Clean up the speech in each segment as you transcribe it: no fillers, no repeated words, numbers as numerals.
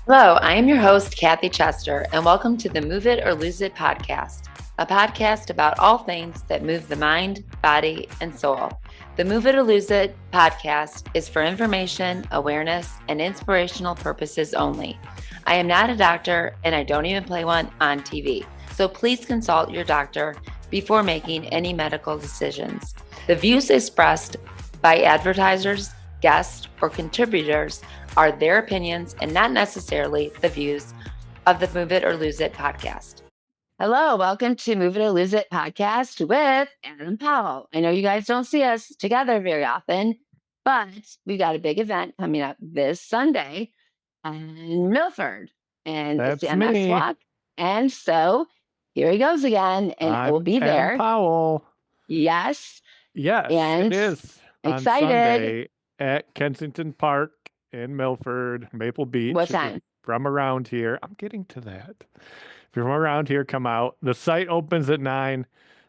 Hello, I am your host, Kathy Chester, and welcome to the Move It or Lose It podcast, a podcast about all things that move the mind, body, and soul. The Move It or Lose It podcast is for information, awareness, and inspirational purposes only. I am not a doctor, and I don't even play one on TV, so please consult your doctor before making any medical decisions. The views expressed by advertisers, guests, or contributors are their opinions and not necessarily the views of the Move It or Lose It podcast. Hello, welcome to Move It or Lose It podcast with Adam Powell. I know you guys don't see us together very often, but we've got a big event coming up this Sunday in Milford, and it's the That's MS me. Walk. And so here he goes again, and I will I'm be Adam there. Powell. Yes. Yes, it And is on excited. Sunday at Kensington Park in Milford, Maple Beach. What If you're time? from around here, I'm getting to that. If you're from around here, come out. The site opens at 9.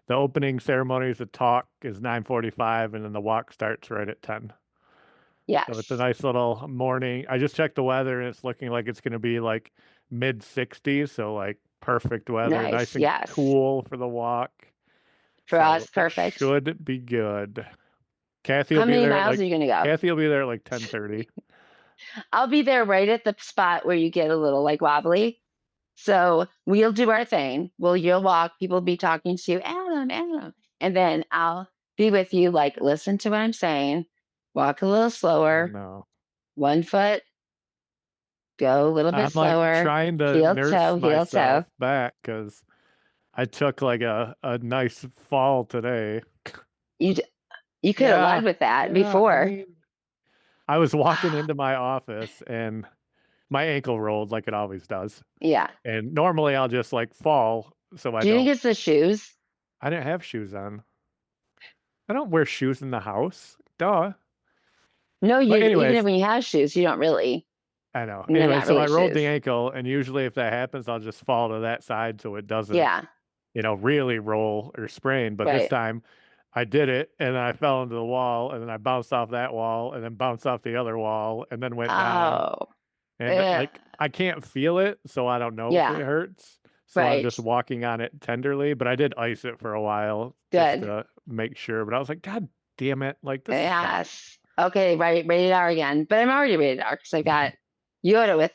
The opening ceremony is a talk is 9:45, and then the walk starts right at 10. So it's a Yes. nice little morning. I just checked the weather and it's looking like it's going to be like mid 60s, so like perfect weather, Nice. nice and Yes. cool for the walk. For us, So it perfect. should be good. Kathy will How be many there at miles like are you going to go? Kathy will be there at like 10:30. I'll be there right at the spot where you get a little like wobbly. So we'll do our thing. You'll walk, people will be talking to you, Adam, Adam. And then I'll be with you, like, listen to what I'm saying, walk a little Oh slower, no. 1 foot, go a little bit I'm like slower, trying to nurse heel toe. myself back because I took like a nice fall today. You, you could have Yeah, led with that yeah. I before. mean, I was walking into my office and my ankle rolled like it always does. Yeah. And normally I'll just like fall so I Do you think don't. it's the shoes? I didn't have shoes on. I don't wear shoes in the house. Duh. No, But even anyways, when you have shoes, you don't really, I know. and they're Anyway, not so really I rolled the shoes. ankle, and usually if that happens, I'll just fall to that side so it doesn't, Yeah. really roll or sprain. But this Right. time I did it and I fell into the wall and then I bounced off that wall and then bounced off the other wall and then went down. Oh, And yeah. like I can't feel it, so I don't know if it Yeah. hurts. So I'm Right. just walking on it tenderly, but I did ice it for a while just Good. to make sure. But I was like, God damn it, like this sucks. Yes. Okay. Right. Rated R again. But I'm already rated R because I got Yoda with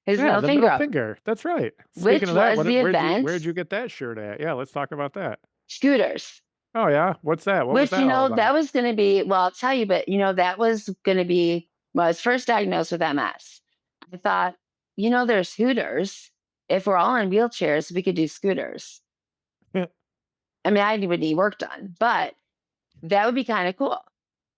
his Yeah, middle the finger middle up, finger. That's right. Speaking which of that, was the event where'd you get that shirt at? Yeah, let's talk about that. scooters, Oh yeah, what's that? What was which, that all that about? was going to be, well, I'll tell you, but, that was going to be when I was first diagnosed with MS. I thought, there's scooters. If we're all in wheelchairs, we could do scooters. I mean, I would need work done, but that would be kind of cool.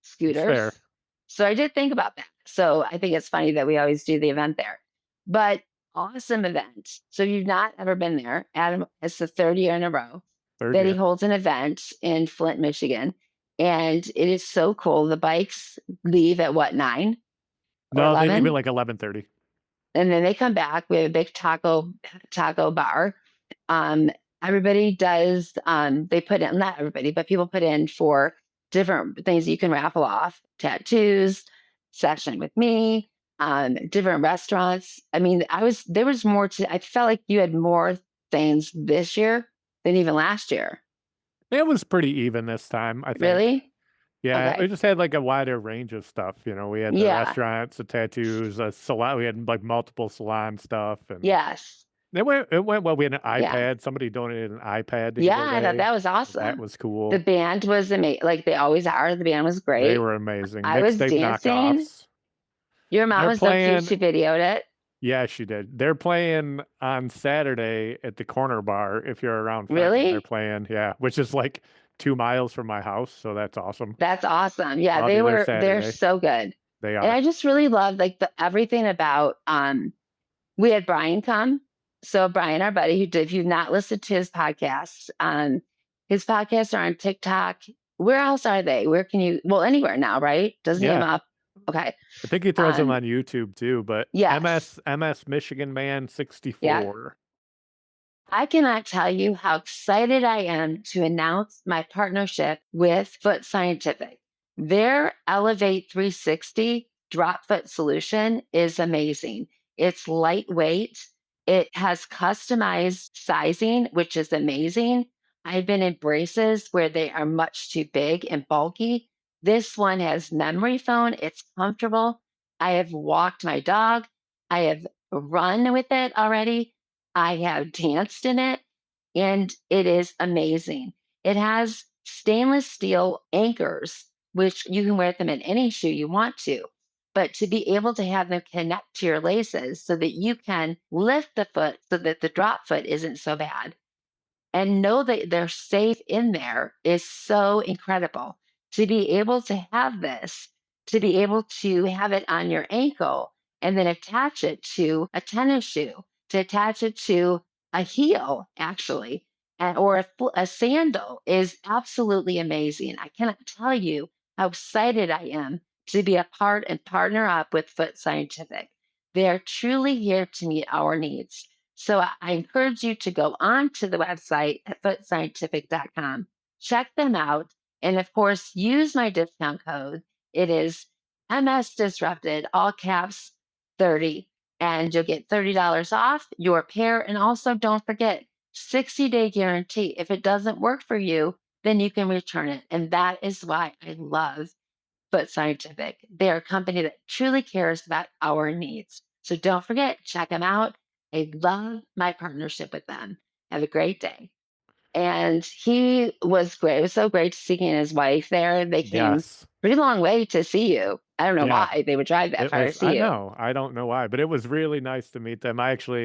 It's fair. Scooters. So I did think about that. So I think it's funny that we always do the event there. But awesome event. So if you've not ever been there, Adam, it's the third year in a row Third that he year. holds an event in Flint, Michigan. And it is so cool. The bikes leave at what, 9 or No, they leave at 11? like 11:30. And then they come back. We have a big taco bar. Um, everybody does. They put in, not everybody, but people put in for different things you can raffle off: tattoos, session with me, different restaurants. I mean, there was more to. I felt like you had more things this year than even last year. It was pretty even this time, I think. Really? Yeah, we Okay. just had like a wider range of stuff. We had the Yeah. restaurants, the tattoos, a salon. We had like multiple salon stuff, and Yes. it went well. We had an Yeah. iPad. Somebody donated an iPad to Yeah. give I thought away. that was So that awesome. was The cool. band was amazing. Like they always are. The band was They great. were amazing. I was Mixtape dancing. knockoffs. Your mom They're was up too. playing. She videoed it. Yeah, she did. They're playing on Saturday at the corner bar. If you're around Fenton, they're Really? playing. Yeah, which is like 2 miles from my house, so that's awesome. That's awesome. Yeah, I'll be there they're Saturday. so good. They And are. I just really love like the everything about we had Brian come. So Brian, our buddy, if you've not listened to his podcasts are on TikTok. Where else are they? Where can you anywhere now, right? Doesn't he have Yeah, them up? Okay. I think he throws them Um, on YouTube too. But yes. MS Michigan Man Yeah. 64. I cannot tell you how excited I am to announce my partnership with Foot Scientific. Their Elevate 360 drop foot solution is amazing. It's lightweight. It has customized sizing, which is amazing. I've been in braces where they are much too big and bulky. This one has memory foam. It's comfortable. I have walked my dog. I have run with it already. I have danced in it, and it is amazing. It has stainless steel anchors, which you can wear them in any shoe you want to. But to be able to have them connect to your laces so that you can lift the foot so that the drop foot isn't so bad and know that they're safe in there is so incredible. To be able to have this, to be able to have it on your ankle and then attach it to a tennis shoe, to attach it to a heel, actually, or a sandal is absolutely amazing. I cannot tell you how excited I am to be a part and partner up with Foot Scientific. They are truly here to meet our needs. So I encourage you to go on to the website at footscientific.com, check them out, and of course, use my discount code. It is MS Disrupted, all caps 30, and you'll get $30 off your pair. And also, don't forget 60-day guarantee. If it doesn't work for you, then you can return it. And that is why I love Foot Scientific. They're a company that truly cares about our needs. So don't forget, check them out. I love my partnership with them. Have a great day. And he was great. It was so great to see he and his wife there. They came Yes. pretty long way to see you. I don't know Yeah. why they would drive that It far to was, see I you. know, I don't know why, but it was really nice to meet them.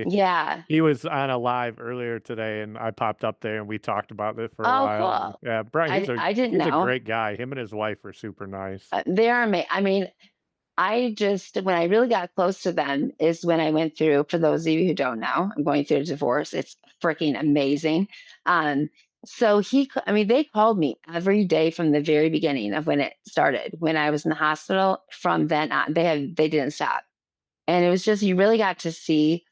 Yeah. He was on a live earlier today and I popped up there and we talked about it for a Oh, while. And cool. yeah, Brian, I didn't he's a know. great guy. Him and his wife are super nice. They are amazing. I mean, I just, when I really got close to them, is when I went through, for those of you who don't know, I'm going through a divorce. It's freaking amazing. Um, so I mean, they called me every day from the very beginning of when it started, when I was in the hospital. From then on, they didn't stop. And it was just, you really got to see,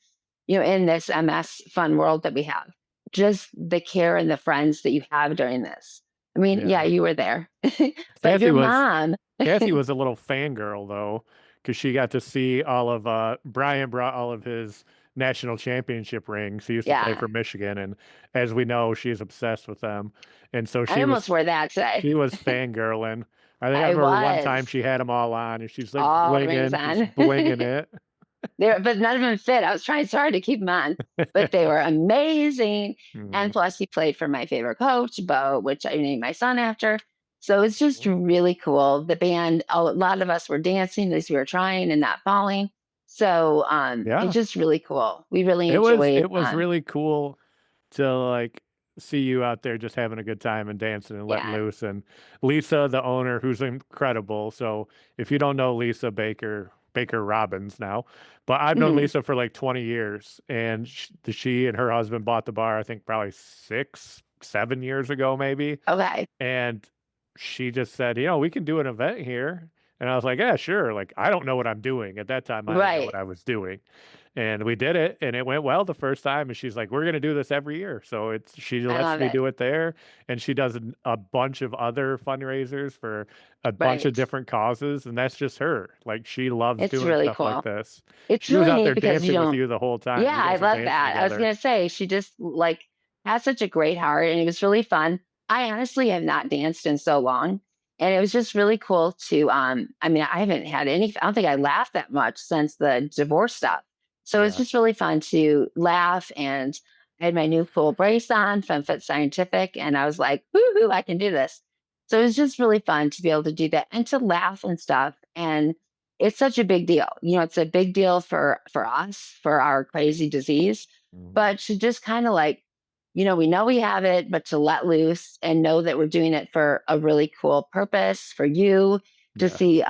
in this MS fun world that we have, just the care and the friends that you have during this. I mean, yeah, Yeah. you were there, but Kathy your was mom, Kathy was a little fangirl though, because she got to see all of Brian brought all of his national championship rings. He used to play yeah, for Michigan, and as we know, she's obsessed with them. And so I almost wore that today. she was fangirling. I think I I remember one time was she had them all on, and all the rings she's on. blinging it. But none of them fit. I was trying so hard to keep them on, but they were amazing. And Mm, plus, he played for my favorite coach, Bo, which I named my son after. So it's just really cool. The band, a lot of us were dancing as we were trying and not falling. So it's yeah, just really cool. We really enjoyed. it was really cool to like see you out there just having a good time and dancing and letting Yeah. loose. And Lisa, the owner, who's incredible. So if you don't know Lisa Baker Robbins now, but I've known Hmm. Lisa for like 20 years, and she and her husband bought the bar, I think probably 6, 7 years ago, maybe. Okay. And she just said, we can do an event here. And I was like, yeah, sure. Like, I don't know what I'm doing. At that time, I didn't know what Right. I was doing. And we did it and it went well the first time. And she's like, we're going to do this every year. So she I lets love me it. do it there. And she does a bunch of other fundraisers for a bunch of Right. different causes. And that's just her. Like, she loves It's doing really stuff like cool. this. It's She was really out neat there because you dancing with don't. you the whole time. Yeah, You I guys were love dancing that. I was together. gonna say she just like has such a great heart and it was really fun. I honestly have not danced in so long. And it was just really cool to I mean, I haven't had I don't think I laughed that much since the divorce stuff. So it was Yeah. just really fun to laugh and I had my new full brace on from Fit Scientific and I was like, woohoo, I can do this. So it was just really fun to be able to do that and to laugh and stuff. And it's such a big deal. It's a big deal for us, for our crazy disease, Mhm. but to just kind of like, we know we have it, but to let loose and know that we're doing it for a really cool purpose for you to Yeah. see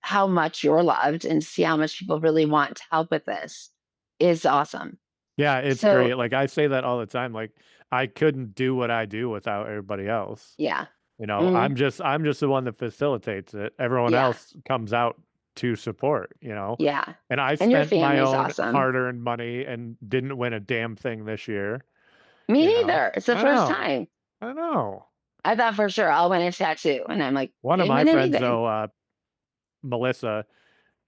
how much you're loved and see how much people really want to help with this is awesome. Yeah, it's So great. Like I say that all the time. Like I couldn't do what I do without everybody else. yeah, hmm, I'm just the one that facilitates it. Everyone yeah, else comes out to support. yeah. And I And your spent my family's own awesome. hard-earned money and didn't win a damn thing this year, Me you know. neither. It's the I first know. time. I know. I thought for sure I'll win a tattoo, and I'm like, One of didn't my win friends anything. though, Melissa,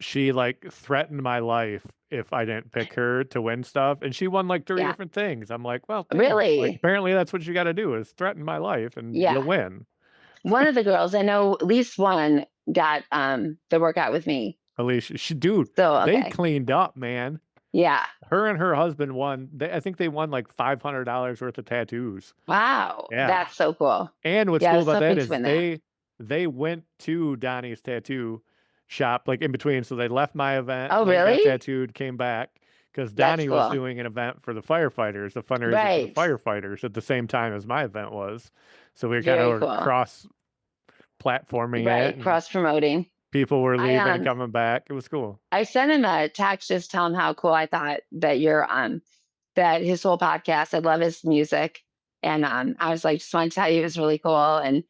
she like threatened my life if I didn't pick her to win stuff. And she won like three Yeah. different things. I'm like, well, damn. Like, Really? apparently that's what you got to do is threaten my life and Yeah. you'll win. One of the girls, I know at least one got the workout with me. Alicia, dude, So, they okay. cleaned up, man. Yeah. Her and her husband won. I think they won like $500 worth of tattoos. Wow. Yeah. That's so cool. And what's Yeah, cool it's about so that great to is win that. they went to Donnie's tattoo shop like in between. So they left my event, Oh, went and got really? tattooed, came back because That's Donnie was cool. doing an event for the firefighters, the fundraiser for the Right. firefighters at the same time as my event was. So we kind of Very were cool. cross platforming it Right. and Cross promoting. people were I leaving and coming back. It was cool. I sent him a text just telling him how cool I thought that that his whole podcast. I love his music. And I was like, just want to tell you it was really cool. And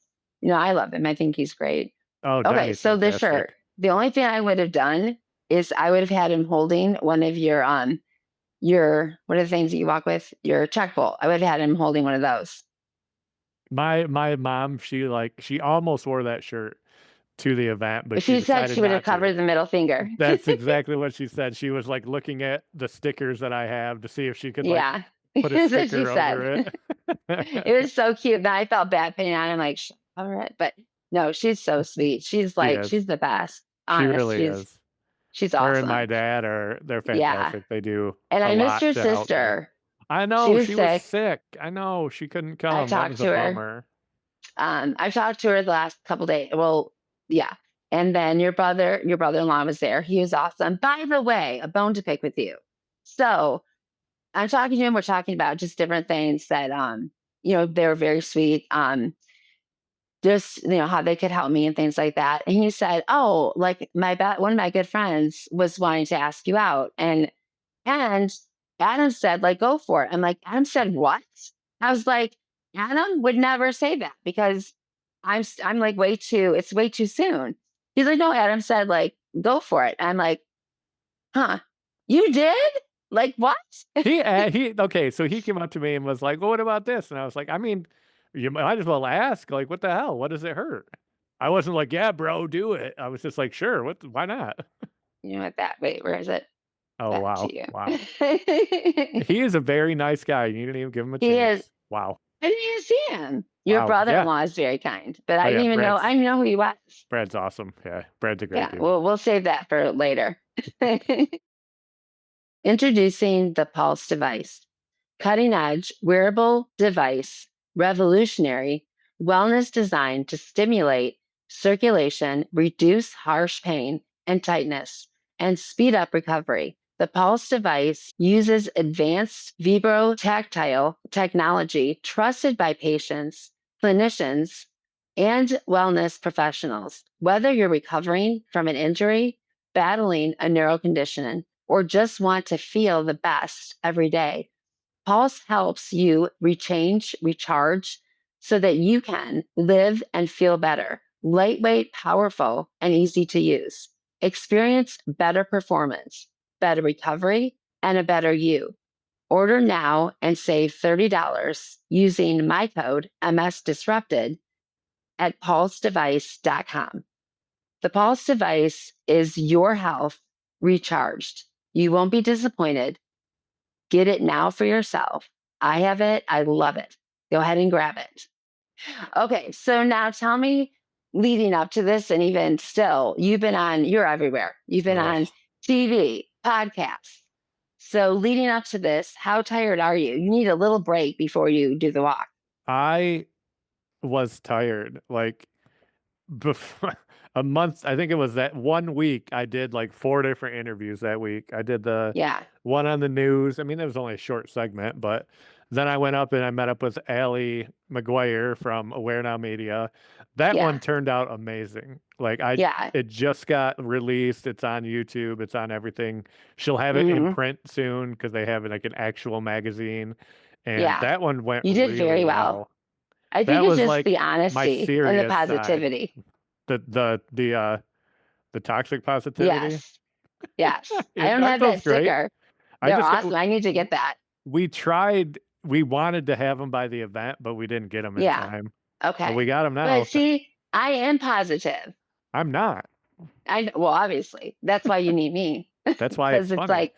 I love him. I think he's great. Oh, Okay, Donnie's so this shirt. fantastic. The only thing I would have done is I would have had him holding one of your what are the things that you walk with? Your check bowl. I would have had him holding one of those. My mom, she almost wore that shirt to the event, but But she she said decided she would have not to. covered the middle finger. That's exactly what she said. She was like looking at the stickers that I have to see if she could like Yeah. put a That's what she sticker over said. It it. was so cute. Then I felt bad putting on. I'm like, all right, but no, she's so sweet. She's She like, is. she's the best. She Honest, really is. she's Her and my awesome. dad they're Yeah, fantastic. They do and a I missed lot your to help me. sister. I She know was she was sick. sick. I know she couldn't I come. That talked was a to her. bummer. I talked to her the last couple days. Well, yeah. And then your brother-in-law was there. He was awesome. By the way, a bone to pick with you. So I'm talking to him. We're talking about just different things that they were very sweet. Just how they could help me and things like that. And he said, "Oh, like one of my good friends was wanting to ask you out, and Adam said, like, go for it." I'm like, Adam said what? I was like, Adam would never say that because I'm like it's way too soon. He's like, no, Adam said, like, go for it. I'm like, huh? You did? Like what? He okay, so he came up to me and was like, "Well, what about this?" And I was like, "I mean, you might as well ask. Like, what the hell? What does it hurt?" I wasn't like, "Yeah, bro, do it." I was just like, "Sure, why not?" You know what that? Wait, where is it? Oh, Back wow. to you. Wow. He is a very nice guy. You didn't even give him a He is. chance. Wow. I didn't even see him. Your Wow. Yeah. brother-in-law is very kind, but Oh I yeah, didn't even know. I didn't know who he was. Brad's awesome. Yeah, Brad's a great Yeah, dude. we'll save that for later. Introducing the Pulse device, cutting edge wearable device, revolutionary wellness designed to stimulate circulation, reduce harsh pain and tightness, and speed up recovery. The Pulse device uses advanced vibrotactile technology trusted by patients, clinicians, and wellness professionals. Whether you're recovering from an injury, battling a neurocondition, or just want to feel the best every day, Pulse helps you recharge so that you can live and feel better. Lightweight, powerful, and easy to use. Experience better performance, better recovery, and a better you. Order now and save $30 using my code MSDisrupted at pulsedevice.com. The Pulse device is your health recharged. You won't be disappointed. Get it now for yourself. I have it. I love it. Go ahead and grab it. Okay, so now tell me, leading up to this, and even still, you're everywhere. You've been Ugh. on TV, podcasts. So leading up to this, how tired are you? You need a little break before you do the walk. I was tired. Like before a month, I think it was that 1 week I did like 4 different interviews that week. I did the Yeah, one on the news. I mean, it was only a short segment, but then I went up and I met up with Allie McGuire from Aware Now Media. That one yeah, turned out amazing. yeah. It just got released. It's on YouTube. It's on everything. She'll have it in Hmm. print soon because they have like an actual magazine. And Yeah. that one went You did really very well. well. I think That it's was just like the my honesty and the serious side. positivity. The toxic positivity. Yes. Yes. I don't Aren't have those that great? sticker. I They're just got awesome. I need to get that. we wanted to have them by the event, but we didn't get them in Yeah. time. But we Okay. got them now. But see, I am positive. I'm not. well, obviously, that's why you need me That's why it's because it's funny. like,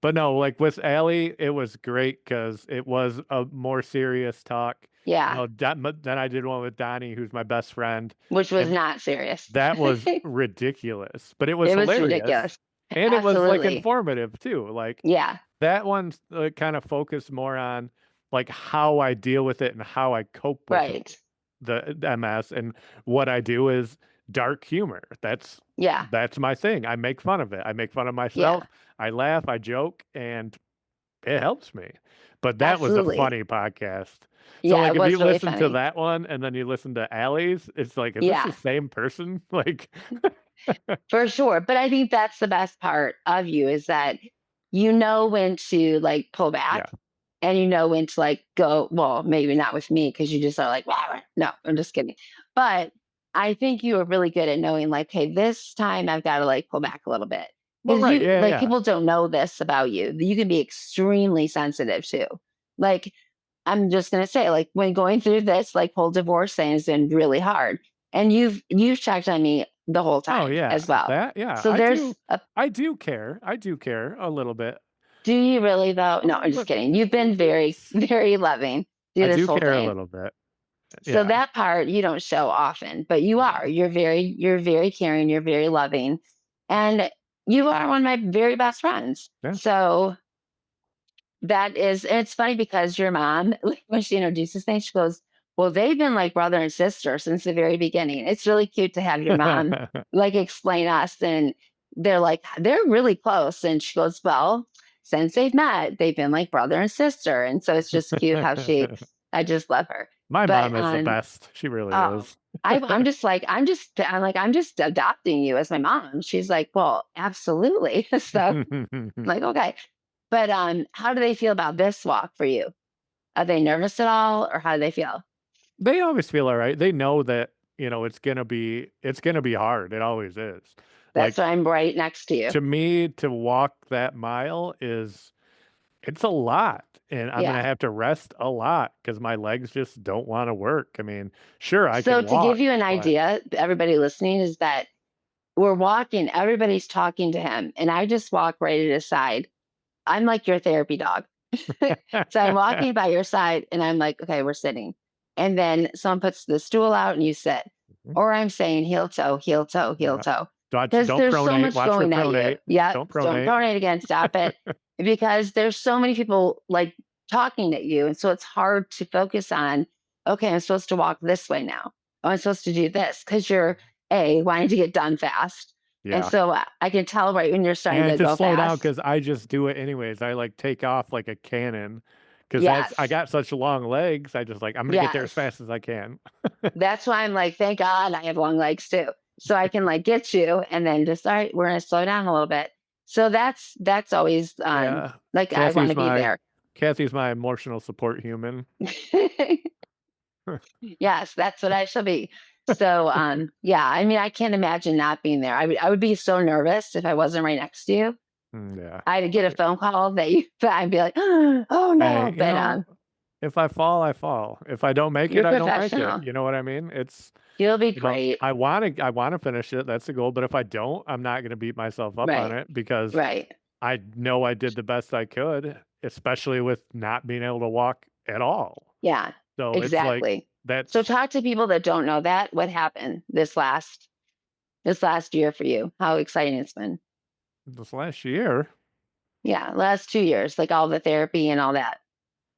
But no, like with Allie, it was great because it was a more serious talk. yeah, But then I did one with Donnie, who's my best friend, which was and not serious. that was ridiculous, but it was It was hilarious, ridiculous. and it was like Absolutely. informative too. Like Yeah, that one kind of focused more on like how I deal with it and how I cope with right. the MS, and what I do is dark humor. Yeah, That's my thing. I make fun of it. I make fun of yeah, myself. I laugh, I joke, and it helps me. But that was a absolutely. funny podcast. So Yeah, like it if you was really listen to funny. that one and then you listen to Allie's, it's like, is this the Yeah, same person? Like for sure. But I think that's the best part of you is that you know when to like pull yeah. back and you know when to like go, well, maybe not with me because you just are like, wow, no, I'm just kidding. But I think you are really good at knowing like, hey, this time I've got to like pull back a little bit. Well, Because right. you Yeah, like yeah. people don't know this about you. You can be extremely sensitive too. Like I'm just gonna say, like when going through this like whole divorce thing has been really hard. And you've checked on me the whole Oh, time yeah. as well. That, yeah. So there's a I do care. I do care a little bit. do you really though? A No, I'm just little, kidding. You've been very, very loving through I this do whole care a thing. little bit. So Yeah. that part you don't show often, but you are. You're very caring, you're very loving. And you are one of my very best friends. Yeah. So that is, and it's funny because your mom, like, when she introduces things, she goes, well, they've been like brother and sister since the very beginning. It's really cute to have your mom like explain us. And they're like, they're really close. And she goes, well, since they've met, they've been like brother and sister. And so it's just cute how I just love her. My But mom is the best. She really oh, is. I'm like, I'm just adopting you as my mom. She's like, well, absolutely. So like, okay. But how do they feel about this walk for you? Are they nervous at all or how do they feel? They always feel all right. They know that, it's gonna be hard. It always is. That's Like why I'm right next to you. to me, to walk that mile it's a lot. And I'm gonna Yeah. have to rest a lot because my legs just don't want to work. I mean, sure, I So can to give walk, you an but idea, everybody listening is that we're walking, everybody's talking to him, and I just walk right at his side. I'm like your therapy dog. So I'm walking by your side and I'm like, okay, we're sitting. And then someone puts the stool out and you sit. Or I'm saying heel toe, heel toe, heel yeah. toe. Because Don't there's so pronate. much Watch for going at you. pronate. Yeah. Don't Don't pronate. pronate again. Stop it. Because there's so many people like talking at you. And so it's hard to focus on, okay, I'm supposed to walk this way now. Oh, I'm supposed to do this because you're A, wanting to get done fast. And Yeah. so I can tell right when you're starting And to to go slow down fast. because I just do it anyways. I like take off like a cannon because I Yes. got such long legs. I just like, I'm gonna get there as Yes. fast as I can. That's why I'm like, thank God I have long legs too. So I can like get you and then just, all right, we're gonna slow down a little bit. So that's always Yeah. like I want Kathy's to be my there. Kathy's my emotional support human. Yes, that's what I shall be. So yeah, I mean I can't imagine not being there. I would be so nervous if I wasn't right next to you. Yeah. I'd get a phone call that you I'd be like, oh Hey, no. But if I fall, I fall. If I don't make it, you're I don't make it. professional. You know what I mean? You'll be great. I want to finish it. That's the goal. But if I don't, I'm not going to beat myself up on Right. it because Right. I know I did the best I could, especially with not being able to walk at all. Yeah, So it's like exactly. So that's talk to people that don't know that. What happened this last year for you? How exciting it's been. this last year. Yeah, last 2 years, like all the therapy and all that.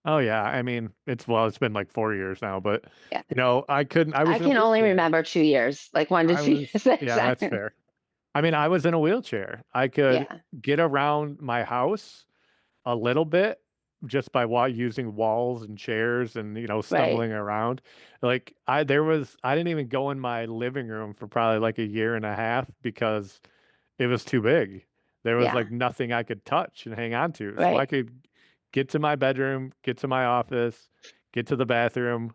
Oh yeah, I mean, it's been like 4 years now, but Yeah. I I was in a can only wheelchair. remember 2 years, like 1 to 2 years at a Yeah, that's time. fair. I mean, I was in a wheelchair. I could Yeah, get around my house a little bit just by using walls and chairs and right. stumbling around. Like I didn't even go in my living room for probably like a year and a half because it was too big. There was Yeah, like nothing I could touch and hang on to. So I right. could get to my bedroom, get to my office, get to the bathroom,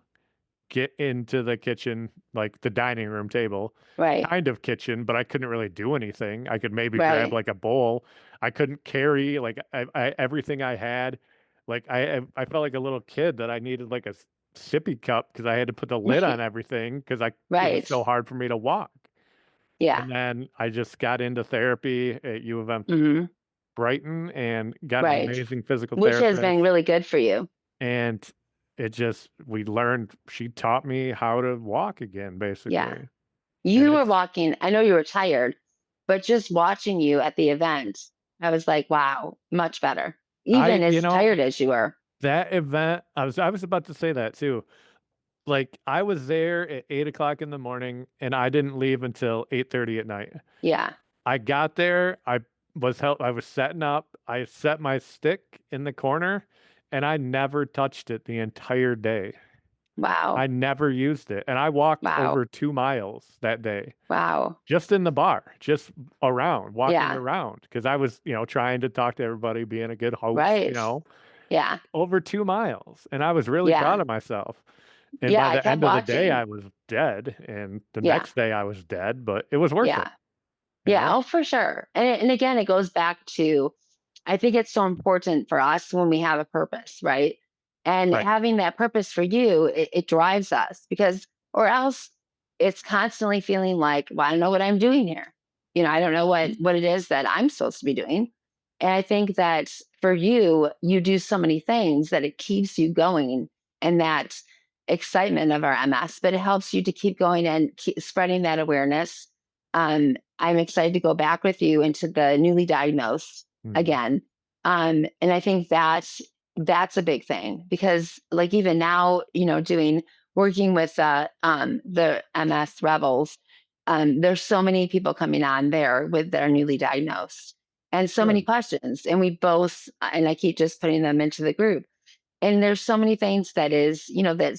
get into the kitchen, like the dining room table, Right. kind of kitchen, but I couldn't really do anything. I could maybe grab Right. like a bowl. I couldn't carry like everything I had. Like I felt like a little kid that I needed like a sippy cup because I had to put the lid on everything because I it was Right. so hard for me to walk. Yeah. And then I just got into therapy at U of M Hmm. Brighton and got an Right. amazing physical Which has been therapist. really good for you. And we learned, she taught me how to walk again, Yeah. basically. And You were walking, I know you were tired, but just watching you at the event, I was like, wow, much better. Even you as know, tired as you were. that event, I was about to say that too. Like I was there at 8 o'clock in the morning and I didn't leave until 8:30 at night. Yeah. I got there, I was setting up, I set my stick in the corner and I never touched it the entire day. Wow. I never used it. And I walked Wow. over 2 miles that day. Wow. Just in the bar, just around, walking Yeah. around, because I was, trying to talk to everybody, being a good host, Right. Yeah. over 2 miles. And I was really proud Yeah. of myself. And Yeah. by I the kept end of the day, watching. I was dead. And the Yeah. next day, I was dead, but it was worth it, Yeah. you Yeah. know? Oh, for sure. And again, it goes back to I think it's so important for us when we have a purpose, right? And Right. having that purpose for you, it drives us because, or else it's constantly feeling like, well, I don't know what I'm doing here. I don't know what it is that I'm supposed to be doing. And I think that for you, you do so many things that it keeps you going and that excitement of our MS, but it helps you to keep going and keep spreading that awareness. I'm excited to go back with you into the newly diagnosed Mhm. again. And I think that's a big thing because like even now, doing working with the MS rebels, there's so many people coming on there with their newly diagnosed and so many Good. questions. And we both and I keep just putting them into the group. And there's so many things there's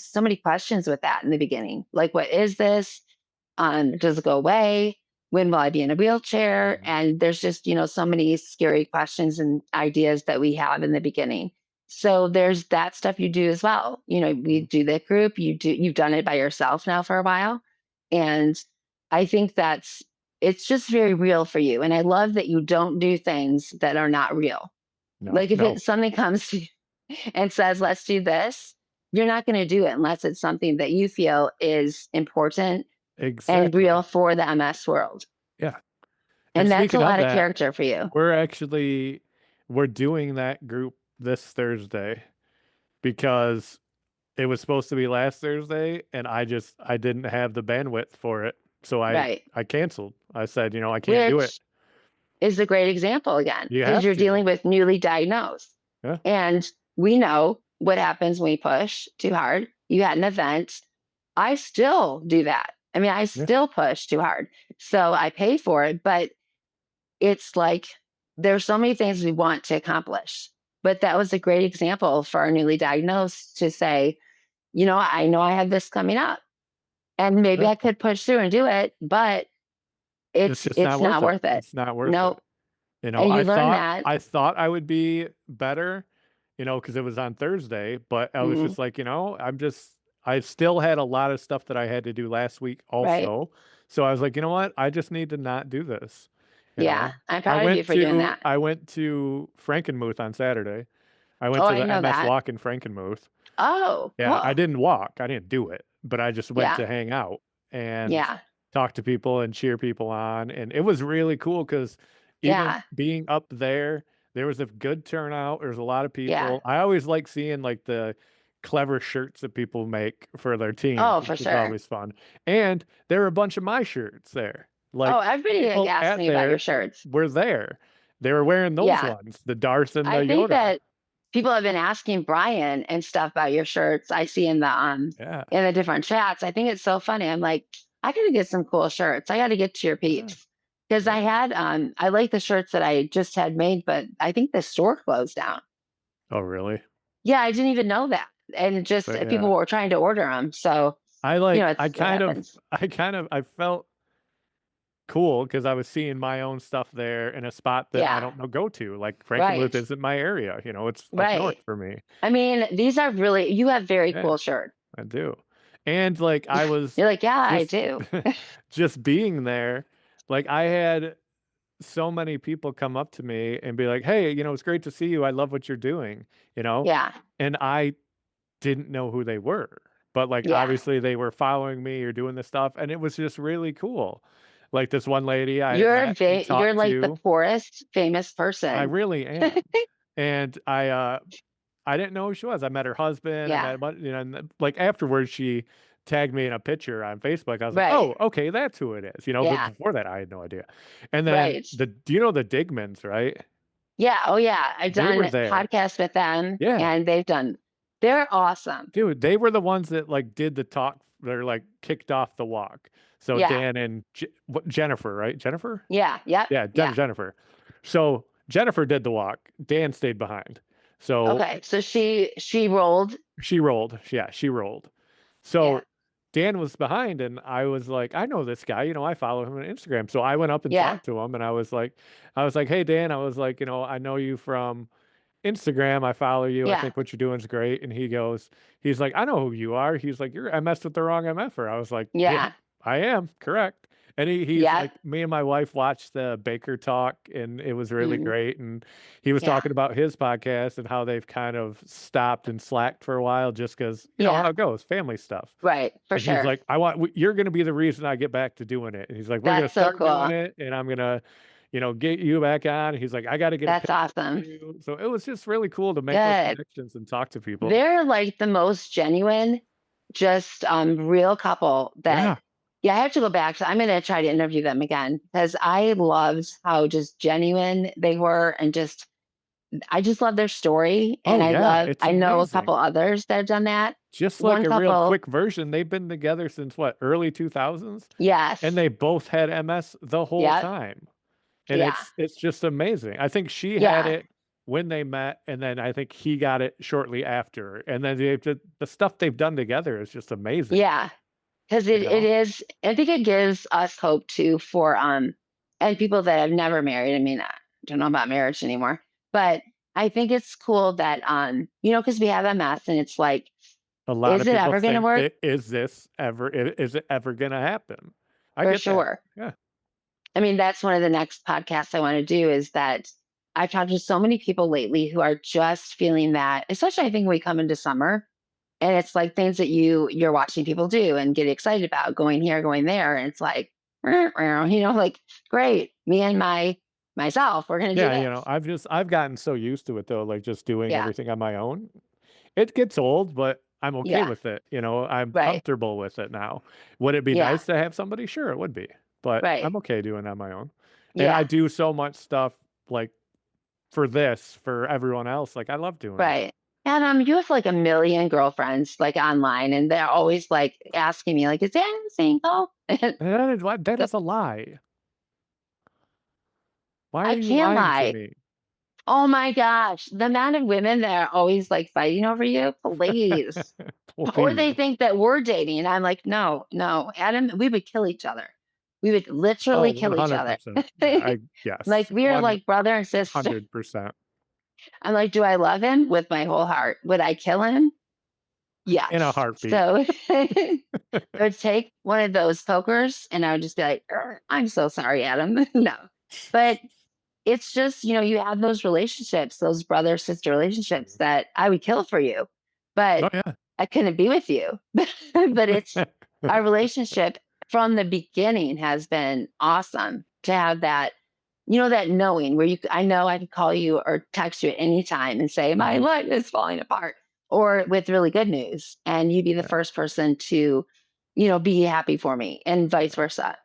so many questions with that in the beginning. Like, what is this? Does it go away? When will I be in a wheelchair? Mhm. And there's just, so many scary questions and ideas that we have in the beginning. So there's that stuff you do as well. We Mhm. do that group. You've done it by yourself now for a while. And I think it's just very real for you. And I love that you don't do things that are not real. No, Like if no, it's something comes to you and says, let's do this, you're not going to do it unless it's something that you feel is important and real exactly. for the MS world. Yeah. And And that's a speaking of lot of that, character for you. we're actually we're doing that group this Thursday because it was supposed to be last Thursday and I didn't have the bandwidth for it. So Right. I canceled. I said, I can't do it. Which is a great example again, You because have you're to. dealing with newly diagnosed. Yeah. And we know what happens when we push too hard. You had an event. I still do that. I mean, I Yeah. still push too hard. So I pay for it, but it's like there's so many things we want to accomplish. But that was a great example for our newly diagnosed to say, I know I have this coming up and maybe I Exactly. could push through and do it, but It's just it's not worth not it. worth it. It's not worth it. No. And you learn that. I thought I would be better, because it was on Thursday, but I was Mhm. just like, I still had a lot of stuff that I had to do last week Right. also. So I was like, you know what? I just need to not do this. You Yeah. know, I'm proud of you for doing that. I went to Frankenmuth on Saturday. I went Oh, to I the know MS that. Walk in Frankenmuth. Oh, Yeah, I cool. didn't walk. I didn't do it, but I just went Yeah. to hang out and Yeah. talk to people and cheer people on. And it was really cool because even Yeah. being up there was a good turnout. There's a lot of Yeah. people. I always like seeing like the clever shirts that people make for their teams, Oh, for which is sure. always fun. And there were a bunch of my shirts there. Oh, Like everybody people asked at me about your there shirts. were there. They were wearing those Yeah. ones, the Darth and the I think Yoda. that people have been asking Brian and stuff about your shirts. I see Yeah. in the different chats. I think it's so funny. I'm like, I gotta get some cool shirts. I gotta get to your Yeah. peeps. Because Yeah. I like the shirts that I just had made, but I think the store closed down. Oh, really? Yeah, I didn't even know that. And it just But people yeah. were trying to order them. So, it's what happens. I felt cool because I was seeing my own stuff there in a spot that I Yeah. don't know go to. Like Frankenmuth Right. isn't my area, it's up north Right. for me. I mean, these are really you have very Yeah, cool shirts. I do. And like I was You're like, yeah, I just do. just being there, like I had so many people come up to me and be like, "Hey, it's great to see you. I love what you're doing," you know? Yeah. And I didn't know who they were. But like Yeah. obviously they were following me or doing this stuff and it was just really cool. Like this one lady I met and You're talked like the to. poorest famous I person. really am. And I didn't know who she was. I met her husband. I met Yeah. a bunch, you know, and like afterwards, she tagged me in a picture on Facebook. I was like, Right. oh, okay, that's who it is. You know, but Yeah. before that, I had no idea. And then Right. do you know the Digmans, right? Yeah. Oh, yeah. I've They were done there. podcasts with them, Yeah. and they're awesome. Dude, they were the ones that like did the talk. They're like kicked off the walk. So Yeah. Dan and Jennifer, right? Jennifer? Yeah. Yep. Yeah, Yeah. Jennifer. So Jennifer did the walk. Dan stayed behind. So Okay. So she rolled. she rolled. Yeah, she rolled. Yeah. So Dan was behind, and I was like, I know this guy. You know, I follow him on Instagram. So I went up and Yeah. talked to him, and I was like, hey Dan, I was like, you know, I know you from Instagram. I follow you. I Yeah. think what you're doing is great. And he's like, I know who you are. He's like, I messed with the wrong MFer. I was like, yeah, Yeah. I am correct. And he's Yeah. like, me and my wife watched the Baker talk, and it was really Mm, great. And he was yeah. talking about his podcast and how they've kind of stopped and slacked for a while just because, you know, Yeah. how it goes, family stuff. Right. For And he's sure. like, you're going to be the reason I get back to doing it. And he's like, we're going That's to so start doing cool. it, and I'm going to, you know, get you back on. He's like, I got to get a That's picture awesome. with you. So it was just really cool to make those Good. connections and talk to people. They're like the most genuine, just real couple that Yeah. yeah, I have to go back. So I'm gonna try to interview them again because I loved how just genuine they were and just I just love their story. Oh And yeah, it's I know a couple amazing. others that have done that. Just like One a real couple, quick version, they've been together since what, early 2000s? And yes. they both had MS the whole Yep. time. And Yeah. it's just amazing. I think she had Yeah. it when they met, and then I think he got it shortly after. And then the stuff they've done together is just amazing, Yeah. Because you it know? is, I think it gives us hope too for and people that have never married. I mean, I don't know about marriage anymore, but I think it's cool that because we have MS and it's like, A lot is of it people ever gonna think work? that is it ever gonna happen? I For get that. sure. Yeah. I mean, that's one of the next podcasts I want to do is that I've talked to so many people lately who are just feeling that, especially I think when we come into summer and it's like things that you're watching people do and get excited about going here, going there. And it's like, like, great, me and myself, we're gonna do Yeah, you know, this. I've gotten so used to it though, like just doing Yeah. everything on my own. It gets old, but I'm okay Yeah. with it. You know, I'm Right. comfortable with it now. Would it be Yeah. nice to have somebody? Sure, it would be. But Right. I'm okay doing it on my own. And I Yeah. do so much stuff like for everyone else. Like I love doing it. Right. And you have like a million girlfriends like online, and they're always like asking me, like, is Anne single? That So is a lie. Why I are you can't lying to lie. me? Oh my gosh. The amount of women that are always like fighting over you, please. Or they Please. think that we're dating. And I'm like, no, no, Adam, we would kill each other. We would Oh, literally kill each other. 100%. Yeah, Like yes. we are like brother and sister. 100%. I'm like, do I love him with my whole heart? Would I kill him? In a Yes. heartbeat. So I would take one of those pokers and I would just be like, I'm so sorry, Adam. No. But it's just, you have those relationships, those brother sister relationships that I would kill for you, but Oh yeah. I couldn't be with you. But it's our relationship from the beginning has been awesome to have that knowing where I know I can call you or text you at any time and say, my Mhm. life is falling apart, or with really good news. And you'd be the Yeah. first person to, be happy for me and vice versa.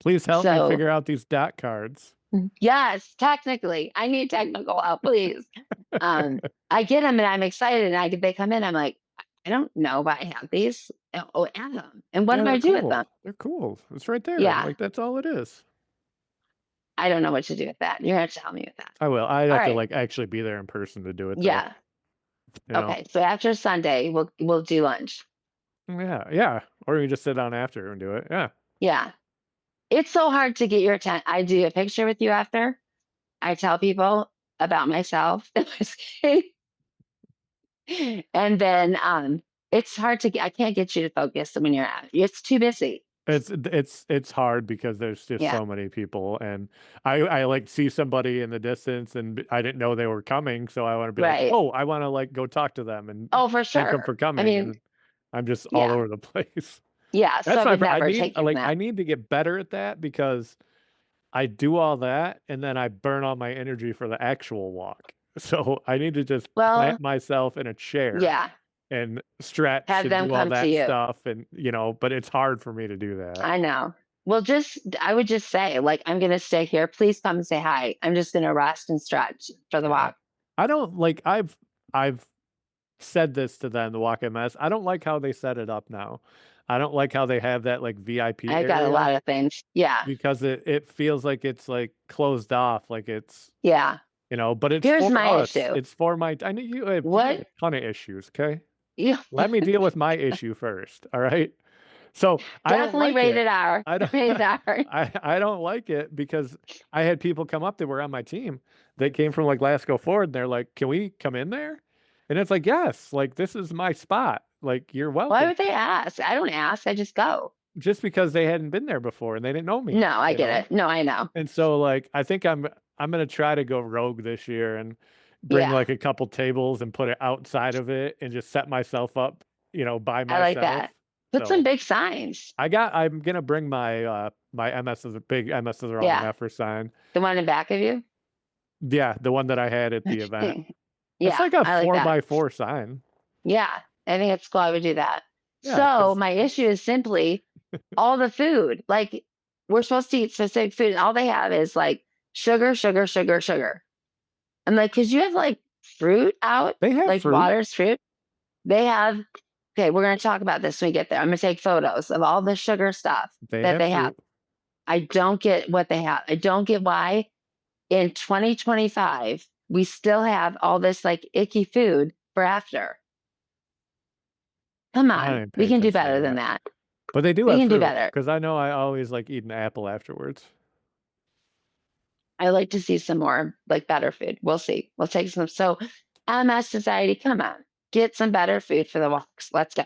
Please help me So figure out these dot cards. yes, technically, I need technical help, please. I get them and I'm excited, and they come in. I'm like, I don't know, but I have these. Oh, Adam, and what Yeah, am they're I do with them? cool. They're cool. It's right there. Yeah, Like that's all it is. I don't know what to do with that. You're gonna have to help me with that. I will. I'd All have to right. like actually be there in person to do it though. Yeah. You know? Okay. So after Sunday, we'll do lunch. Yeah, yeah. Or you just sit down after and do it. Yeah. Yeah. It's so hard to get your attention. I do a picture with you after. I tell people about myself. And then it's hard to get I can't get you to focus when you're out. It's too busy. It's hard because there's just Yeah. so many people, and I like see somebody in the distance and I didn't know they were coming, so I want to be like, Right. oh, I want to like go talk to them and Oh, for thank them sure. for I coming, mean, and I'm just all yeah. over the place. Yeah. So That's I my would I never need take your I nap. need to get better at that because I do all that and then I burn all my energy for the actual walk. So I need to just plant Well, myself in a chair yeah. and stretch Have and them do all come to that you. stuff and but it's hard for me to do that. I know. Well, I would just say, like, I'm going to stay here. Please come and say hi. I'm just going to rest and stretch for the Yeah. walk. I don't like I've said this to them, the Walk MS. I don't like how they set it up now. I don't like how they have that like VIP I've got a area lot of things. Yeah. because it feels like it's like closed off, like it's Yeah. but it's Here's for my us. issue. It's for my I know you have What a ton of issues, okay? you Let me deal with my issue first, all right? So, I don't definitely like it. rated R. I don't Rated R. I don't like it because I had people come up that were on my team that came from like Glasgow Ford and they're like, "Can we come in there?" And it's like, "Yes, like this is my spot. Like you're Why welcome." would they ask? I don't ask. I just go. Just because they hadn't been there before and they didn't know me, No, I get it. No, I know. And so like I think I'm gonna try to go rogue this year and bring Yeah. like a couple tables and put it outside of it and just set myself up, by I like myself. that. Put some So big signs. I'm gonna bring my MS is a big MS is the wrong Yeah. F sign. The one in back of you. Yeah, the one that I had at the event. It's Yeah. like a I like four that. by four sign. Yeah. I think it's cool. I would do that. Yeah, So because my issue it's is simply all the food. Like we're supposed to eat specific food, and all they have is like sugar, sugar, sugar, sugar. I'm like, because you have like fruit out, they have like fruit. water's fruit. They have, okay, we're going to talk about this when we get there. I'm going to take photos of all the sugar stuff They that have they have. fruit. I don't get what they have. I don't get why in 2025 we still have all this like icky food for after. Come I on. didn't pay We can do attention to better than that. that. But they do We have can do fruit better. because I know I always like eating an apple afterwards. I like to see some more like better food. We'll see. We'll take some. So, MS Society, come on, get some better food for the walks. Let's go.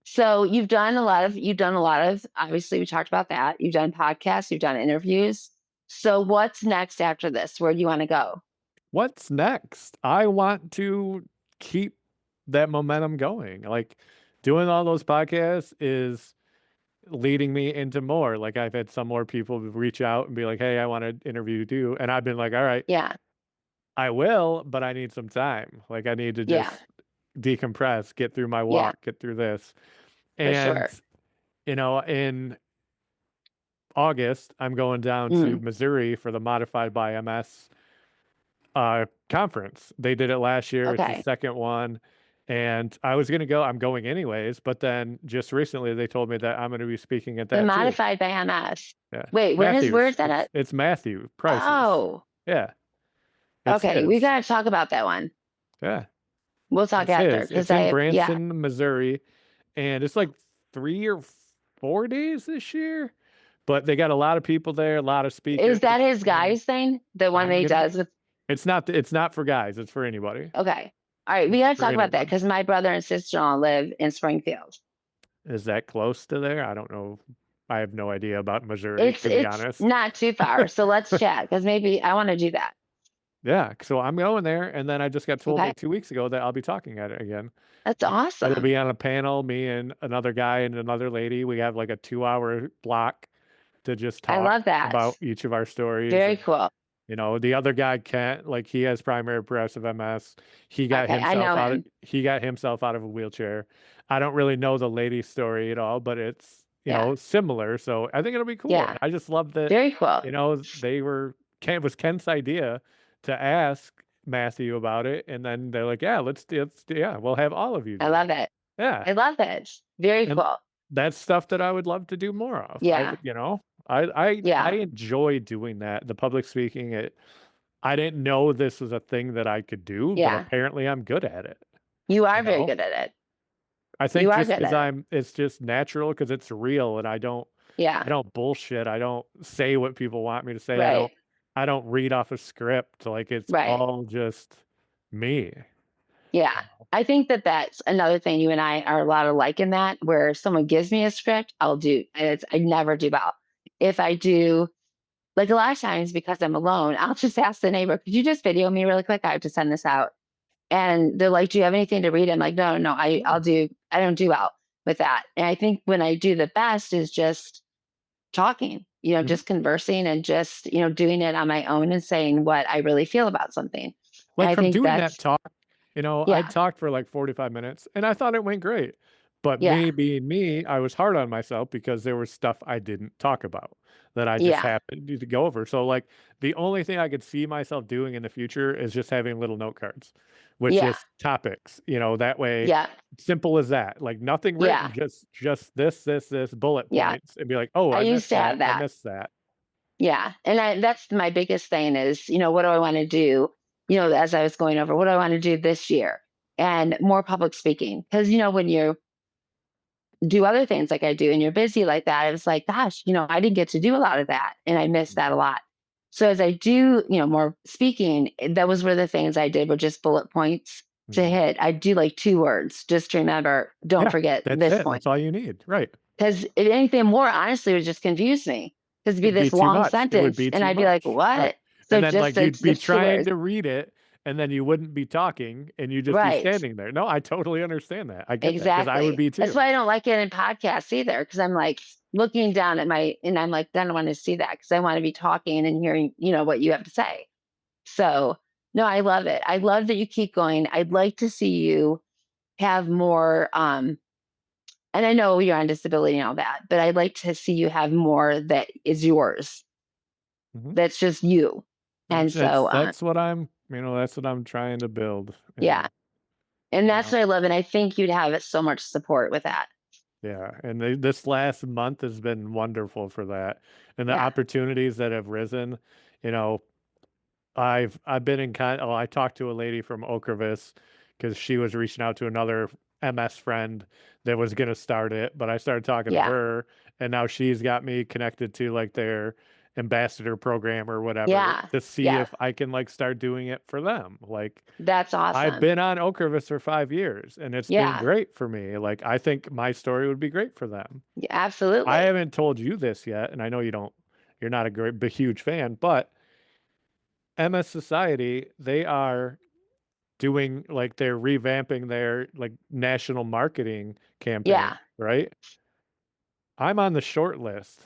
So you've done a lot of, obviously we talked about that. You've done podcasts, you've done interviews. So what's next after this? Where do you want to go? What's next? I want to keep that momentum going. Like doing all those podcasts is leading me into more. Like I've had some more people reach out and be like, "Hey, I want to interview you," and I've been like, "All right, Yeah. I will, but I need some time. Like I need to Yeah. just decompress, get through my Yeah. walk, get through this." For And sure. in August, I'm going down to Mm, Missouri for the Modified by MS conference. They did it last year. It's the okay. second one. And I was gonna go, I'm going anyways, but then just recently they told me that I'm gonna be speaking at The that too. modified by MS. Yeah. Wait, where is Matthews. that It's at? it's Matthew Prices. Oh, Yeah, it's okay. We his. got to talk about that one. Yeah, We'll talk it's after his. because It's in yeah. Branson, Missouri, and it's like 3 or 4 days this year. But they got a lot of people there, a lot of Is speakers. that his guys thing? The one that I'm he gonna. does with, It's not for guys. It's for anybody. okay. All right. We It's got to for talk about that anyone. because my brother and sister in law live in Springfield. Is that close to there? I don't know. I have no idea about Missouri, It's to be it's honest. not too far. So let's chat because maybe I want to do that. Yeah, so I'm going there, and then I just got told Okay. like 2 weeks ago that I'll be talking at it again. That's It'll awesome. be on a panel, me and another guy and another lady. We have like a 2 hour block to just I talk love that. about each of our stories. Very And cool. the other guy can't, like he has primary progressive MS. Okay. I know him. He got himself out of a wheelchair. I don't really know the lady's story at all, but it's, Yeah. similar. So I think it'll be cool. Yeah. I just love that, Very cool. they were Ken it was Ken's idea to ask Matthew about it, and then they're like, "Yeah, yeah, we'll have all of you I do it." love it. Yeah, I love it. Very and cool. that's stuff that I would love to do more of. Yeah. I Yeah. enjoy doing that. The public speaking. I didn't know this was a thing that I could do, but Yeah. apparently I'm good at it. You You are very know, good at it. I You think are just good because at it. it's just natural because it's real, and I Yeah. don't bullshit. I don't say what people want me to say. Right. I don't read off a script. Like it's Right. all just me. Yeah. I think that that's another thing you and I are a lot alike in that where someone gives me a script, I'll do. I never do well. If I do, like a lot of times because I'm alone, I'll just ask the neighbor, could you just video me really quick? I have to send this out. And they're like, do you have anything to read? I'm like, no, no, Yeah. I don't do well. with that. And I think when I do the best is just talking, Mhm. just conversing and just, doing it on my own and saying what I really feel about something. And Like, I from think doing that that's, talk, I yeah, talked for, like, 45 minutes, and I thought it went great. But yeah, me being me, I was hard on myself because there was stuff I didn't talk about that I just yeah, happened to go over. So, like, the only thing I could see myself doing in the future is just having little note cards with yeah, just topics, that way, yeah, simple as that. Like, nothing written, yeah, just this, bullet yeah. points, and be like, "Oh, I I used missed to have that, I that. missed that." Yeah. And that's my biggest thing is, what do I want to do? As I was going over, what do I want to do this year? And more public speaking. Because, when you do other things like I do and you're busy like that, it's like, gosh, I didn't get to do a lot of that. And I missed that a lot. So as I do, more speaking, that was one of the things I did were just bullet points to Mhm. hit. I do like 2 words just to remember, don't Yeah, forget that's this it, point. that's all you need, right. Because if anything more, honestly, would just confuse me. Because it'd be It'd be this too long much. It would sentence, be and too I'd be like, much. Right. "What?" So And then, just like, you'd be it's two trying words, to read it, and then you wouldn't be talking, and you'd just be right? standing there. No, I totally understand that. I get that because I would Exactly. be That's too. why I don't like it in podcasts either. Because I'm like looking down at and I'm like, I don't want to see that because I want to be talking and hearing, what you have to say. So no, I love it. I love that you keep going. I'd like to see you have more. And I know you're on disability and all that, but I'd like to see you have more that is yours. Mhm. That's just you. And That's so, that's what I'm trying to build, yeah. and, And you that's know what I love. And I think you'd have so much support with that. yeah, and this last month has been wonderful for that, and the Yeah. opportunities that have risen, you know, I've been in I talked to a lady from Okravus because she was reaching out to another MS friend that was gonna start it, but I started talking to Yeah. her, and now she's got me connected to, like, their ambassador program or whatever Yeah. to see Yeah. if I can, like, start doing it for them. Like, That's I've awesome. been on Okravus for 5 years, and it's been Yeah. great for me. Like, I think my story would be great for them. Yeah, I absolutely. haven't told you this yet, and I know you're not a huge fan, but MS Society, they are doing, like, they're revamping their, like, national marketing campaign, Yeah. right? I'm on the short list.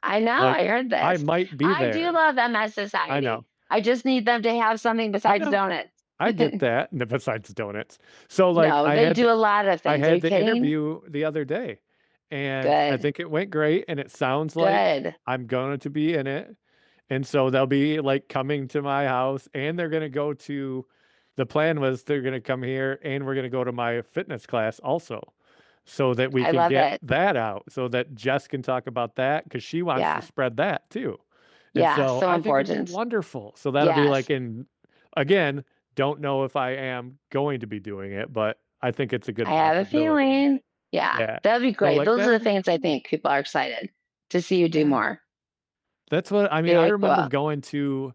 I know. Like, I heard I this. might be I do there. love MS I Society. know. I just need them to have something I besides know. donuts. I get that, and besides donuts. So, like, No, they do a lot of I things. Are had you the kidding? interview the other day, and I Good. think it went great, and it sounds like Good. I'm going to be in it. And so they'll be, like, coming to my house, and they're gonna go to the plan was they're gonna come here, and we're gonna go to my fitness class also, so that we I can love get it. that out, so that Jess can talk about that because she wants to Yeah. spread that too. And Yeah. so So I think it'd be important. wonderful. So that'll be Yes. like again, don't know if I am going to be doing it, but I think it's a good I have a possibility. feeling. Yeah. Yeah. That'd be So, great. like, Those are that the things I think people are excited to see you do yeah. more. That's what I mean, I Very remember cool. going to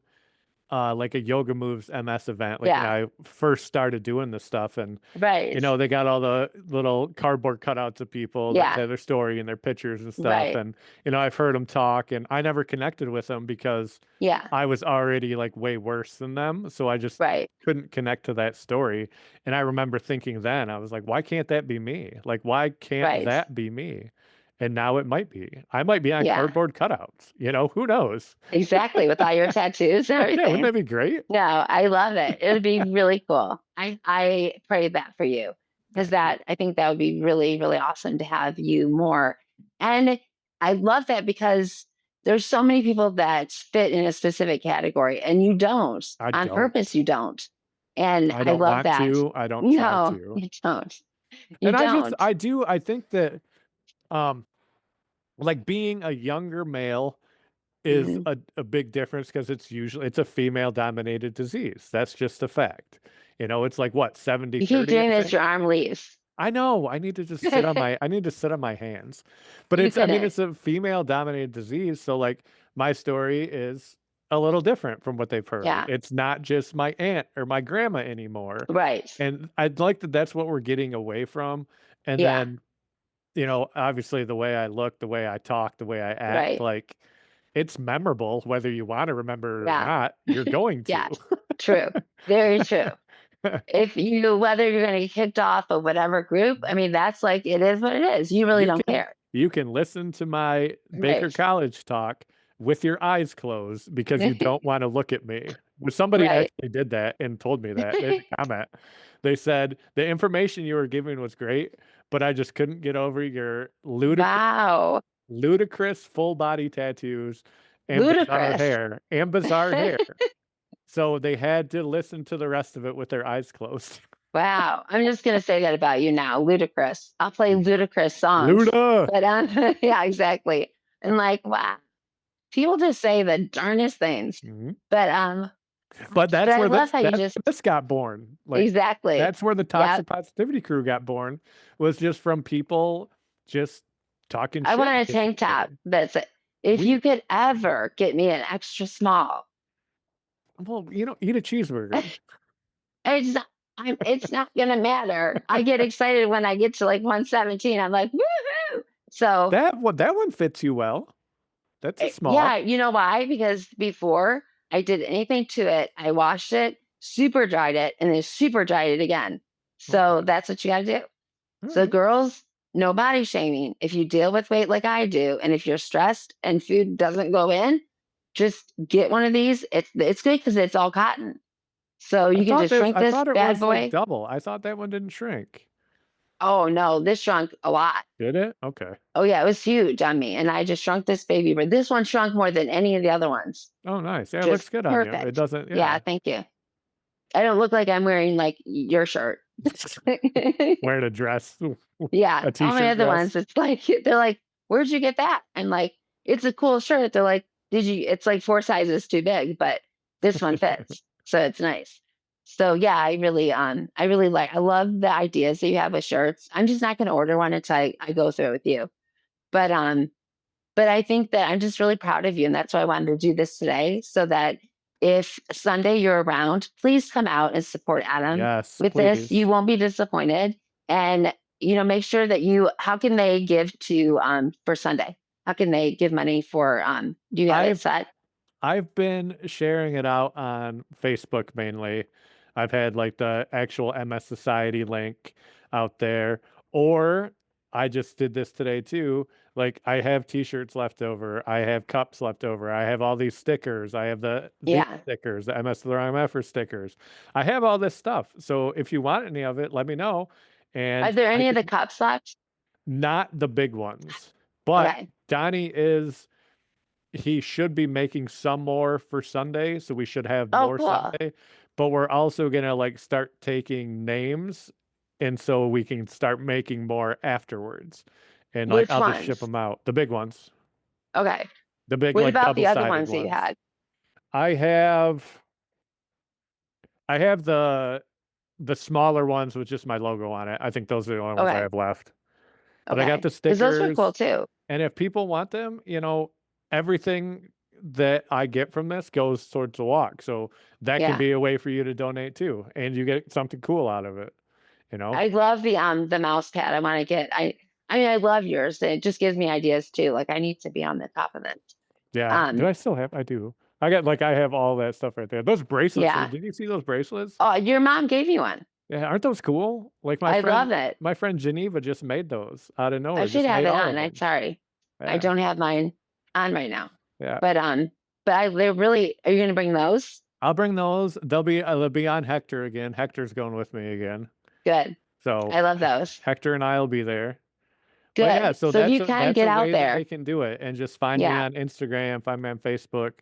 like a Yoga Moves MS event, like when Yeah. I first started doing this stuff, and Right. they got all the little cardboard cutouts of people that Yeah. say their story and their pictures and stuff, Right. and I've heard them talk, and I never connected with them because Yeah. I was already, like, way worse than them, so I just Right. couldn't connect to that story. And I remember thinking then, I was like, why can't that be me? Like, why can't Right. that be me? And now it might be. I might be on Yeah. cardboard cutouts, who knows? Exactly. With all your tattoos and Yeah, wouldn't everything. that be great? No, I love it. It would be really cool. I pray that for you because Thank you. I think that would be really, really awesome to have you more. And I love that because there's so many people that fit in a specific category and you don't. I On purpose, don't. you don't. And I I don't love want that. to. I don't try No, to. you don't. You And don't. I think that, um, like, being a younger male is Mhm. a big difference because it's a female dominated disease. That's just a fact. It's like, what, 70 You keep 30, doing I this, your think. arm leaves. I know. I need to sit on my hands. But You I mean, couldn't. it's a female dominated disease. So, like, my story is a little different from what they've heard. Yeah. It's not just my aunt or my grandma anymore. Right. And I'd like that that's what we're getting away from. And Yeah. then, obviously the way I look, the way I talk, the way I act, Right. like, it's memorable, whether you want to remember it or Yeah. not, you're going to. Yes. True. Very true. if you whether you're going to get kicked off of whatever group, I mean, that's like it is what it is. You really You don't can care. you can listen to my Baker Right. College talk with your eyes closed because you don't wanna look at me. Well, somebody Right. actually did that and told me that in a comment. They said, "The information you were giving was great, but I just couldn't get over your Wow. ludicrous full body tattoos Ludicrous. and bizarre hair." So they had to listen to the rest of it with their eyes closed. Wow. I'm just gonna say that about you now. Ludicrous. I'll play ludicrous songs. Luda! But yeah, exactly. And like, wow. People just say the darnest things. Mhm. But But but I love how you that's just where this got born. Like, exactly. that's where the Yeah. toxic positivity crew got born, was just from people just talking I shit, want a tank top basically. that's if We you could ever get me an extra small, well, eat a cheeseburger. it's not it's not gonna matter. I get excited when I get to like 117. I'm like, woohoo! So That one fits you well. That's a small. yeah, you know why? Because before I did anything to it, I washed it, super dried it, and then super dried it again. Okay. So that's what you gotta do. So Alright. girls, no body shaming. If you deal with weight like I do, and if you're stressed and food doesn't go in, just get one of these. It's good because it's all cotton. So you can just shrink I this thought it bad was, like, boy. double. I thought that one didn't shrink. Oh no, this shrunk a lot. Did it? Okay. Oh yeah, it was huge on me. And I just shrunk this baby, but this one shrunk more than any of the other ones. Oh, nice. Yeah, it looks Just good on you. It perfect. doesn't Yeah, yeah. thank you. I don't look like I'm wearing like your shirt. Wearing a dress, Yeah, a all my t-shirt other dress. ones, it's like they're like, "Where'd you get that?" I'm like, "It's a cool shirt." They're like, "Did you?" It's like 4 sizes too big, but this one fits, so it's nice. So yeah, I really like. I love the ideas that you have with shirts. I'm just not going to order one until I go through it with you. But but I think that I'm just really proud of you, and that's why I wanted to do this today, so that if Sunday you're around, please come out and support Adam Yes, with this. You please. won't be disappointed, and make sure that you. How can they give to for Sunday? How can they give money for? Do you have it I've set? I've been sharing it out on Facebook mainly. I've had like the actual MS Society link out there, or I just did this today too. Like I have t-shirts left over, I have cups left over, I have all these stickers, I have these Yeah. stickers, the MS the Wrong Effort stickers. I have all this stuff. So if you want any of it, let me know. Are And there I any of the can cups left? not the big ones, but Okay. Donnie is he should be making some more for Sunday, so we should have Oh, more cool. Sunday. But we're also gonna like start taking names, and so we can start making more afterwards. And like Which I'll just ship ones? them out. The big ones, Okay. the big What like about the other double-sided ones that you ones. had? I have I have the smaller ones with just my logo on it. I think those are the only ones I Okay. have left. But I got Okay. the Because those are cool stickers. too. And if people want them, everything that I get from this goes towards the walk. So that can Yeah. be a way for you to donate too. And you get something cool out of it, you know? I love the mouse pad. I wanna get I mean, I love yours. It just gives me ideas too, like, I need to be on the top of it. Yeah. Do Um, I still have? I do. I have all that stuff right there. Those bracelets, yeah. did you see those bracelets? Oh, your mom gave you one. Yeah, aren't those cool? Like I love it. my friend Geneva just made those out of I nowhere, should just have made it all on. of I'm them. sorry. I Yeah. don't have mine on right now. Yeah. But, they're really are you gonna bring those? I'll bring those. They'll be on Hector again. Hector's going with me again. Good. So I love those. Hector and I'll be there. But yeah, Good. so So you can that's get a out way that there. they can do it, and just find me Yeah. on Instagram, find me on Facebook.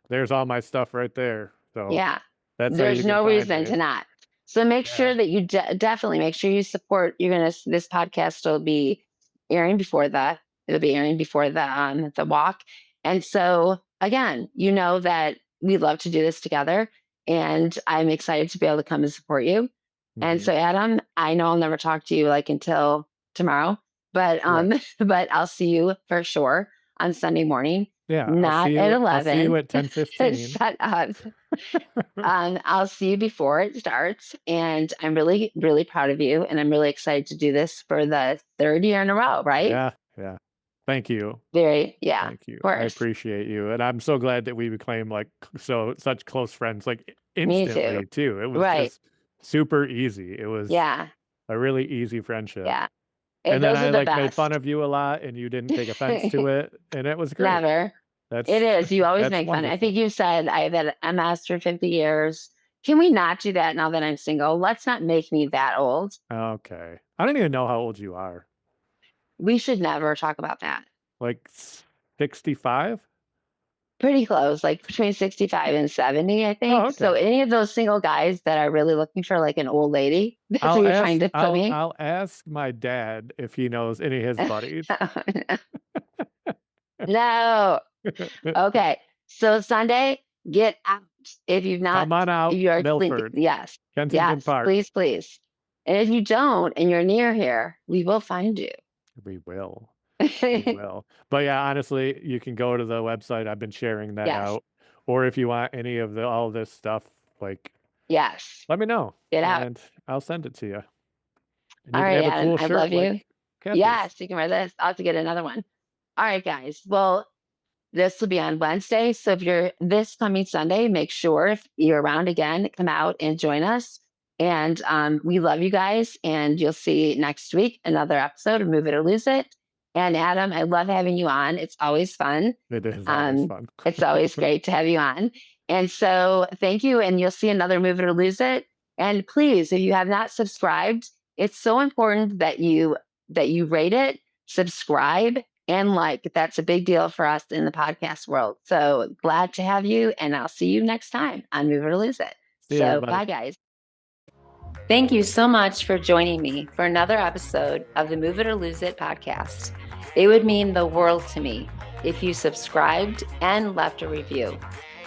There's all my stuff right there. So Yeah. that's how you There's can no find reason me. to not. So make Yeah. sure that you definitely make sure you support. You're gonna this podcast will be airing before that. It'll be airing before the walk. And so again, you know that we love to do this together, and I'm excited to be able to come and support you. And Mhm. so Adam, I know I'll never talk to you like until tomorrow, but Right. but I'll see you for sure on Sunday morning, Yeah. not at I'll see you 11. at 10:15. Shut up. I'll see you before it starts. And I'm really, really proud of you. And I'm really excited to do this for the third year in a row, right? Yeah. Yeah. Thank you. Very, yeah, Thank you. of I course. appreciate you. And I'm so glad that we became like such close friends, like Me too. instantly too. It was Right. just super easy. It was Yeah. a really easy friendship. Yeah. And then Those I are the like made fun best. of you a lot and you didn't take offense to it. And it was great. Never. It That's is. You always that's make fun. I think wonderful. you said I've had MS for 50 years. Can we not do that now that I'm single? Let's not make me that old. Okay. I don't even know how old you are. We should never talk about that. Like 65? Pretty close, like between 65 and 70, I Oh, think. So okay. any of those single guys that are really looking for like an old lady, that's what I'll you're ask trying to put me. I'll ask my dad if he knows any of his buddies. No. Okay. So Sunday, get out. If you've not, Come on if out, you are clean, Milford, yes, Kensington yes, Park. please, please. And if you don't and you're near here, we will find you. We will. We will. But yeah, honestly, you can go to the website. I've been sharing that Yes, out. Or if you want any of all this stuff, like yes, let me know get out. and I'll send it to you. And All you can right, have a Adam, cool I shirt love like you. Kathy's. Yes, you can wear this. I'll have to get another one. All right, guys. Well, this will be on Wednesday. So if you're this coming Sunday, make sure if you're around again, come out and join us. And we love you guys. And you'll see next week another episode of Move It or Lose It. And Adam, I love having you on. It's always fun. It is always fun. It's always great to have you on. And so thank you. And you'll see another Move It or Lose It. And please, if you have not subscribed, it's so important that you rate it, subscribe, and like. That's a big deal for us in the podcast world. So glad to have you. And I'll see you next time on Move It or Lose It. See you, So everybody. bye, guys. Thank you so much for joining me for another episode of the Move It or Lose It podcast. It would mean the world to me if you subscribed and left a review.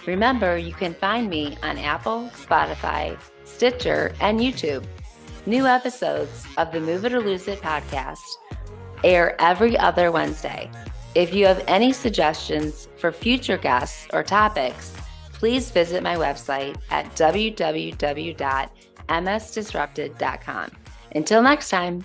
Remember, you can find me on Apple, Spotify, Stitcher, and YouTube. New episodes of the Move It or Lose It podcast air every other Wednesday. If you have any suggestions for future guests or topics, please visit my website at www.msdisrupted.com. Until next time.